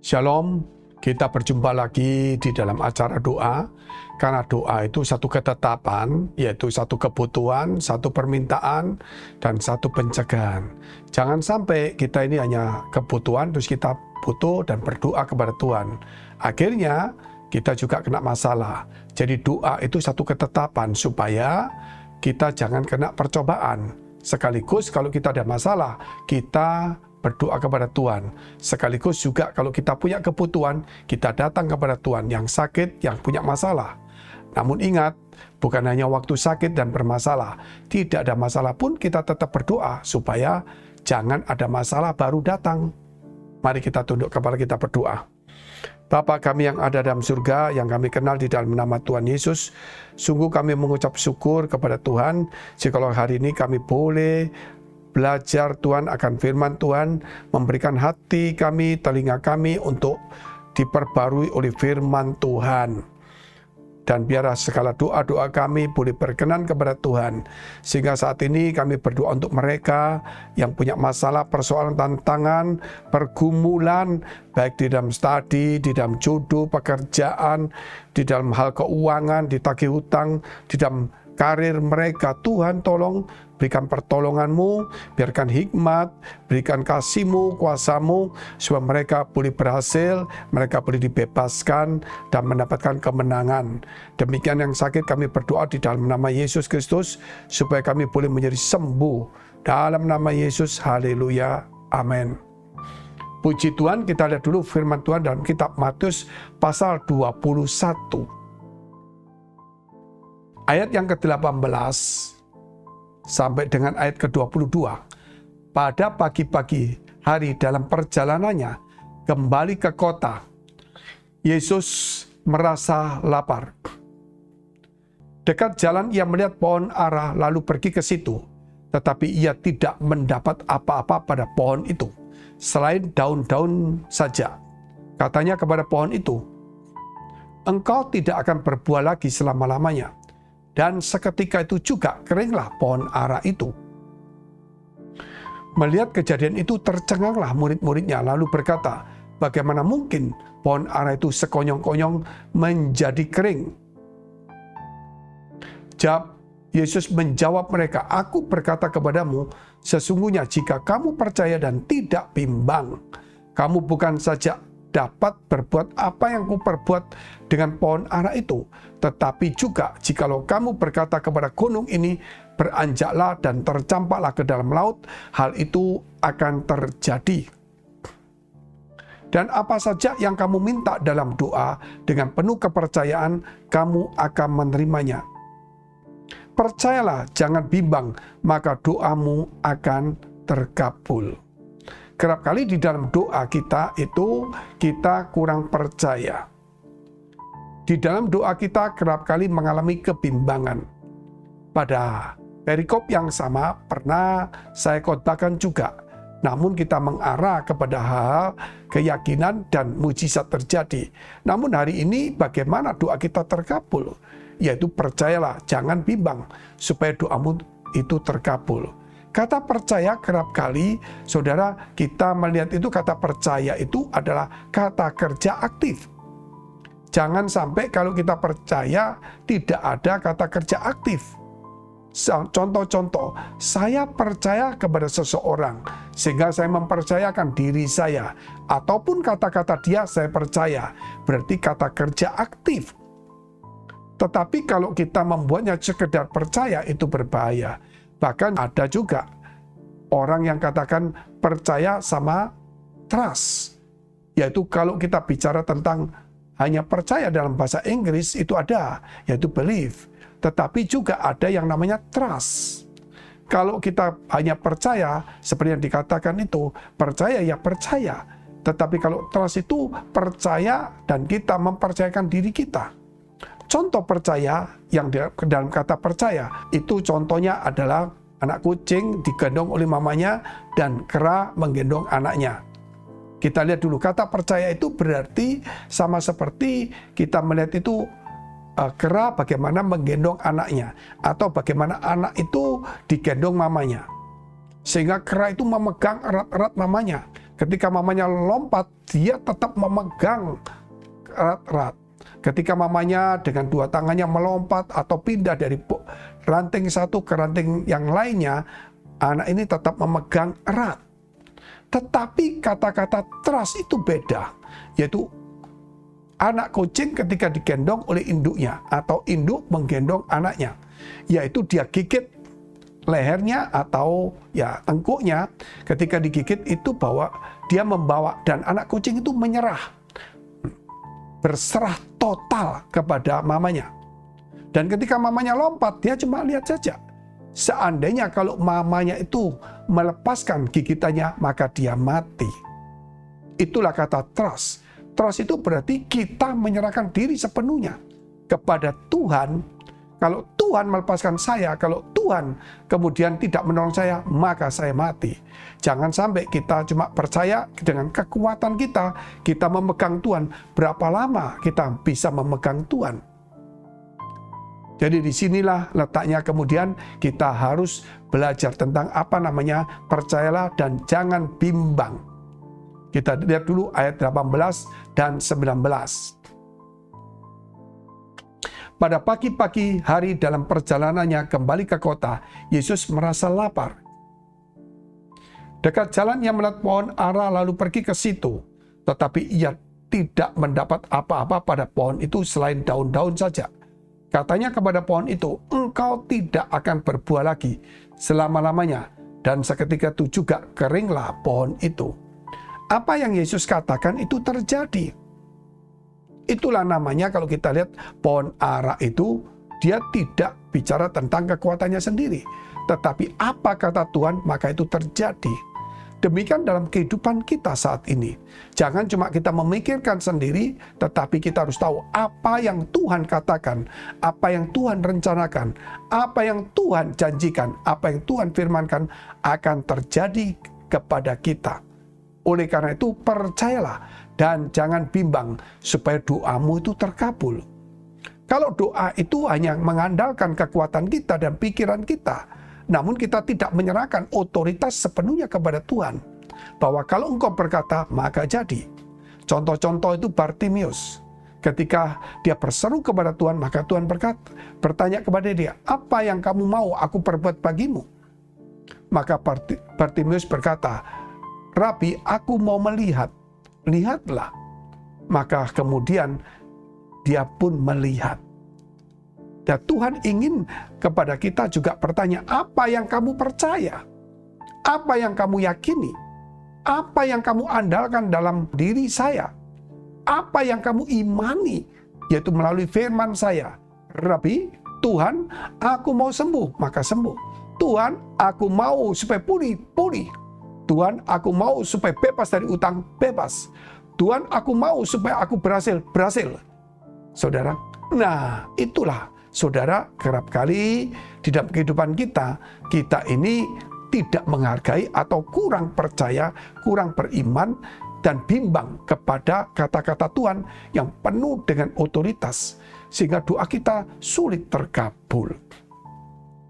Shalom, kita berjumpa lagi di dalam acara doa, karena doa itu satu ketetapan, yaitu satu kebutuhan, satu permintaan, dan satu pencegahan. Jangan sampai kita ini hanya kebutuhan, terus kita butuh dan berdoa kepada Tuhan. Akhirnya kita juga kena masalah. Jadi doa itu satu ketetapan supaya kita jangan kena percobaan. Sekaligus kalau kita ada masalah, kita berdoa kepada Tuhan. Sekaligus juga kalau kita punya kebutuhan, kita datang kepada Tuhan. Yang sakit, yang punya masalah. Namun ingat, bukan hanya waktu sakit dan bermasalah. Tidak ada masalah pun kita tetap berdoa, supaya jangan ada masalah baru datang. Mari kita tunduk kepala kita berdoa. Bapa kami yang ada dalam surga, yang kami kenal di dalam nama Tuhan Yesus, sungguh kami mengucap syukur kepada Tuhan, jikalau hari ini kami boleh belajar Tuhan akan firman Tuhan, memberikan hati kami, telinga kami untuk diperbarui oleh firman Tuhan. Dan biarlah segala doa-doa kami boleh berkenan kepada Tuhan. Sehingga saat ini kami berdoa untuk mereka yang punya masalah, persoalan, tantangan, pergumulan, baik di dalam studi, di dalam jodoh, pekerjaan, di dalam hal keuangan, ditagih hutang, di dalam karir mereka. Tuhan tolong berikan pertolongan-Mu, biarkan hikmat, berikan kasih-Mu, kuasa-Mu, supaya mereka boleh berhasil, mereka boleh dibebaskan dan mendapatkan kemenangan. Demikian yang sakit kami berdoa di dalam nama Yesus Kristus, supaya kami boleh menjadi sembuh. Dalam nama Yesus, haleluya, amin. Puji Tuhan, kita lihat dulu firman Tuhan dalam kitab Matius pasal 21. Ayat yang ke-18 sampai dengan ayat ke-22. Pada pagi-pagi hari dalam perjalanannya kembali ke kota, Yesus merasa lapar. Dekat jalan ia melihat pohon ara lalu pergi ke situ. Tetapi ia tidak mendapat apa-apa pada pohon itu, selain daun-daun saja. Katanya kepada pohon itu, "Engkau tidak akan berbuah lagi selama-lamanya." Dan seketika itu juga keringlah pohon ara itu. Melihat kejadian itu tercenganglah murid-muridnya lalu berkata, "Bagaimana mungkin pohon ara itu sekonyong-konyong menjadi kering?" Yesus menjawab mereka, "Aku berkata kepadamu, sesungguhnya jika kamu percaya dan tidak bimbang, kamu bukan saja dapat berbuat apa yang kuperbuat dengan pohon ara itu, tetapi juga jikalau kamu berkata kepada gunung ini, beranjaklah dan tercampaklah ke dalam laut, hal itu akan terjadi. Dan apa saja yang kamu minta dalam doa, dengan penuh kepercayaan, kamu akan menerimanya. Percayalah, jangan bimbang, maka doamu akan terkabul." Kerap kali di dalam doa kita itu kita kurang percaya. Di dalam doa kita kerap kali mengalami kebimbangan. Pada perikop yang sama pernah saya khotbahkan juga. Namun kita mengarah kepada hal keyakinan dan mujizat terjadi. Namun hari ini bagaimana doa kita terkabul? Yaitu percayalah, jangan bimbang, supaya doamu itu terkabul. Kata percaya kerap kali, saudara, kita melihat itu kata percaya itu adalah kata kerja aktif. Jangan sampai kalau kita percaya tidak ada kata kerja aktif. Contoh-contoh, saya percaya kepada seseorang sehingga saya mempercayakan diri saya, ataupun kata-kata dia saya percaya, berarti kata kerja aktif. Tetapi kalau kita membuatnya sekedar percaya, itu berbahaya. Bahkan ada juga orang yang katakan percaya sama trust. Yaitu kalau kita bicara tentang hanya percaya dalam bahasa Inggris itu ada, yaitu believe. Tetapi juga ada yang namanya trust. Kalau kita hanya percaya, seperti yang dikatakan itu, percaya ya percaya. Tetapi kalau trust itu percaya dan kita mempercayakan diri kita. Contoh percaya yang dalam kata percaya itu contohnya adalah anak kucing digendong oleh mamanya dan kera menggendong anaknya. Kita lihat dulu, kata percaya itu berarti sama seperti kita melihat itu kera bagaimana menggendong anaknya, atau bagaimana anak itu digendong mamanya. Sehingga kera itu memegang erat-erat mamanya. Ketika mamanya lompat, dia tetap memegang erat-erat. Ketika mamanya dengan dua tangannya melompat atau pindah dari ranting satu ke ranting yang lainnya, anak ini tetap memegang erat. Tetapi kata-kata trust itu beda, yaitu anak kucing ketika digendong oleh induknya atau induk menggendong anaknya, yaitu dia gigit lehernya atau ya tengkuknya. Ketika digigit itu bahwa dia membawa, dan anak kucing itu menyerah, berserah total kepada mamanya. Dan ketika mamanya lompat, dia cuma lihat saja. Seandainya kalau mamanya itu melepaskan gigitannya, maka dia mati. Itulah kata trust. Trust itu berarti kita menyerahkan diri sepenuhnya kepada Tuhan. Kalau Tuhan melepaskan saya, kalau Tuhan kemudian tidak menolong saya, maka saya mati. Jangan sampai kita cuma percaya dengan kekuatan kita memegang Tuhan. Berapa lama kita bisa memegang Tuhan? Jadi disinilah letaknya kemudian kita harus belajar tentang percayalah dan jangan bimbang. Kita lihat dulu ayat 18 dan 19. Pada pagi-pagi hari dalam perjalanannya kembali ke kota, Yesus merasa lapar. Dekat jalan ia melihat pohon ara lalu pergi ke situ. Tetapi ia tidak mendapat apa-apa pada pohon itu selain daun-daun saja. Katanya kepada pohon itu, engkau tidak akan berbuah lagi selama-lamanya. Dan seketika itu juga keringlah pohon itu. Apa yang Yesus katakan itu terjadi. Itulah namanya kalau kita lihat pohon ara itu, dia tidak bicara tentang kekuatannya sendiri. Tetapi apa kata Tuhan, maka itu terjadi. Demikian dalam kehidupan kita saat ini. Jangan cuma kita memikirkan sendiri, tetapi kita harus tahu apa yang Tuhan katakan, apa yang Tuhan rencanakan, apa yang Tuhan janjikan, apa yang Tuhan firmankan akan terjadi kepada kita. Oleh karena itu percayalah dan jangan bimbang supaya doamu itu terkabul. Kalau doa itu hanya mengandalkan kekuatan kita dan pikiran kita, namun kita tidak menyerahkan otoritas sepenuhnya kepada Tuhan, bahwa kalau engkau berkata, maka jadi. Contoh-contoh itu Bartimius. Ketika dia berseru kepada Tuhan, maka Tuhan bertanya kepada dia, apa yang kamu mau aku perbuat bagimu? Maka Bartimius berkata, Rabi, aku mau melihat. Lihatlah. Maka kemudian dia pun melihat. Dan Tuhan ingin kepada kita juga bertanya, apa yang kamu percaya? Apa yang kamu yakini? Apa yang kamu andalkan dalam diri saya? Apa yang kamu imani? Yaitu melalui firman saya. Rabi, Tuhan, aku mau sembuh, maka sembuh. Tuhan, aku mau supaya pulih, pulih. Tuhan, aku mau supaya bebas dari utang, bebas. Tuhan, aku mau supaya aku berhasil, berhasil. Saudara, nah itulah. Saudara, kerap kali di dalam kehidupan kita ini tidak menghargai atau kurang percaya, kurang beriman, dan bimbang kepada kata-kata Tuhan yang penuh dengan otoritas. Sehingga doa kita sulit terkabul.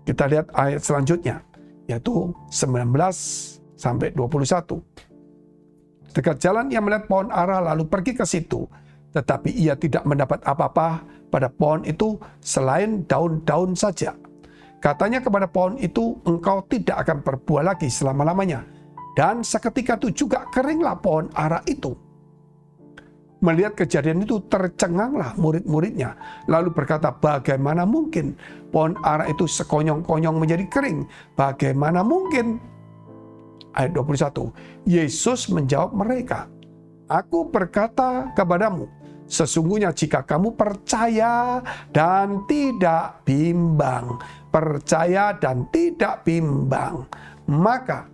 Kita lihat ayat selanjutnya, yaitu 19 sampai 21. Dekat jalan ia melihat pohon ara lalu pergi ke situ. Tetapi ia tidak mendapat apa-apa pada pohon itu selain daun-daun saja. Katanya kepada pohon itu, engkau tidak akan berbuah lagi selama-lamanya. Dan seketika itu juga keringlah pohon ara itu. Melihat kejadian itu tercenganglah murid-muridnya. Lalu berkata, bagaimana mungkin pohon ara itu sekonyong-konyong menjadi kering? Bagaimana mungkin? Ayat 21. Yesus menjawab mereka, aku berkata kepadamu, sesungguhnya jika kamu percaya dan tidak bimbang, percaya dan tidak bimbang, maka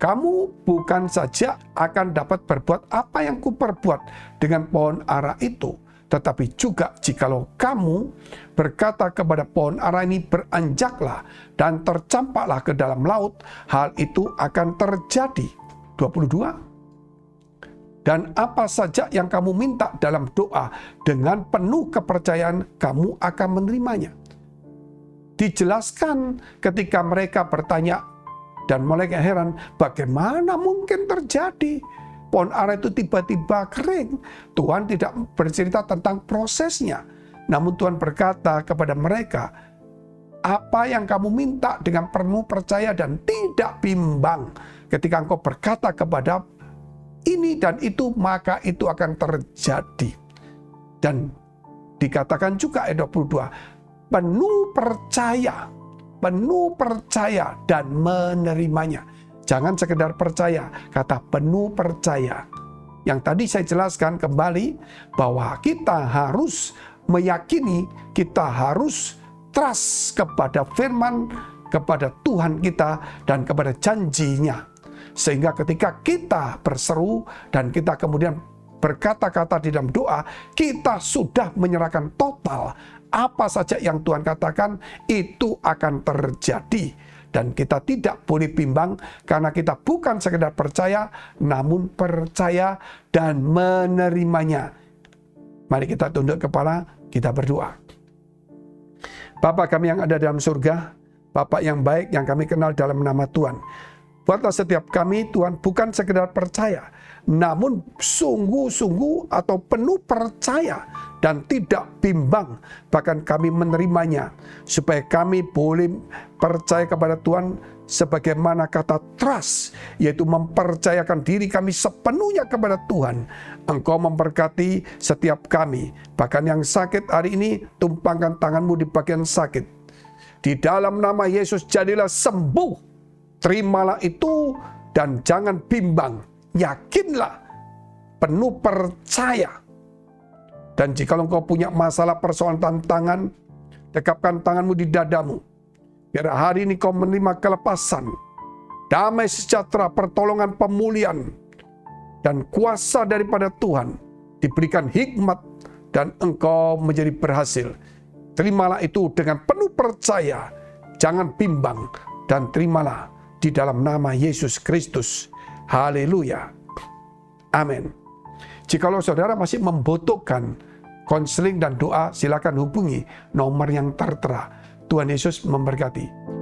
kamu bukan saja akan dapat berbuat apa yang kuperbuat dengan pohon ara itu, tetapi juga jikalau kamu berkata kepada pohon ara ini beranjaklah dan tercampaklah ke dalam laut, hal itu akan terjadi. 22. Dan apa saja yang kamu minta dalam doa, dengan penuh kepercayaan kamu akan menerimanya. Dijelaskan ketika mereka bertanya Dan mereka heran, bagaimana mungkin terjadi? Pohon ara itu tiba-tiba kering. Tuhan tidak bercerita tentang prosesnya. Namun Tuhan berkata kepada mereka, apa yang kamu minta dengan penuh percaya dan tidak bimbang. Ketika engkau berkata kepada ini dan itu, maka itu akan terjadi. Dan dikatakan juga ayat 22, penuh percaya dan menerimanya. Jangan sekedar percaya, kata penuh percaya. Yang tadi saya jelaskan kembali bahwa kita harus meyakini, kita harus trust kepada firman, kepada Tuhan kita, dan kepada janjinya. Sehingga ketika kita berseru dan kita kemudian berkata-kata di dalam doa, kita sudah menyerahkan total. Apa saja yang Tuhan katakan, itu akan terjadi. Dan kita tidak boleh bimbang, karena kita bukan sekedar percaya, namun percaya dan menerimanya. Mari kita tunduk kepala, kita berdoa. Bapa kami yang ada dalam surga, Bapa yang baik yang kami kenal dalam nama Tuhan. Buatlah setiap kami, Tuhan, bukan sekedar percaya, namun sungguh-sungguh atau penuh percaya dan tidak bimbang, bahkan kami menerimanya, supaya kami boleh percaya kepada Tuhan sebagaimana kata trust, yaitu mempercayakan diri kami sepenuhnya kepada Tuhan. Engkau memberkati setiap kami, bahkan yang sakit hari ini, tumpangkan tanganmu di bagian sakit. Di dalam nama Yesus jadilah sembuh. Terimalah itu dan jangan bimbang. Yakinlah, penuh percaya. Dan jika engkau punya masalah, persoalan, tantangan, dekapkan tanganmu di dadamu. Biar hari ini kau menerima kelepasan, damai sejahtera, pertolongan, pemulihan, dan kuasa daripada Tuhan. Diberikan hikmat dan engkau menjadi berhasil. Terimalah itu dengan penuh percaya. Jangan bimbang dan terimalah di dalam nama Yesus Kristus. Haleluya. Amin. Jikalau saudara masih membutuhkan konseling dan doa, silakan hubungi nomor yang tertera. Tuhan Yesus memberkati.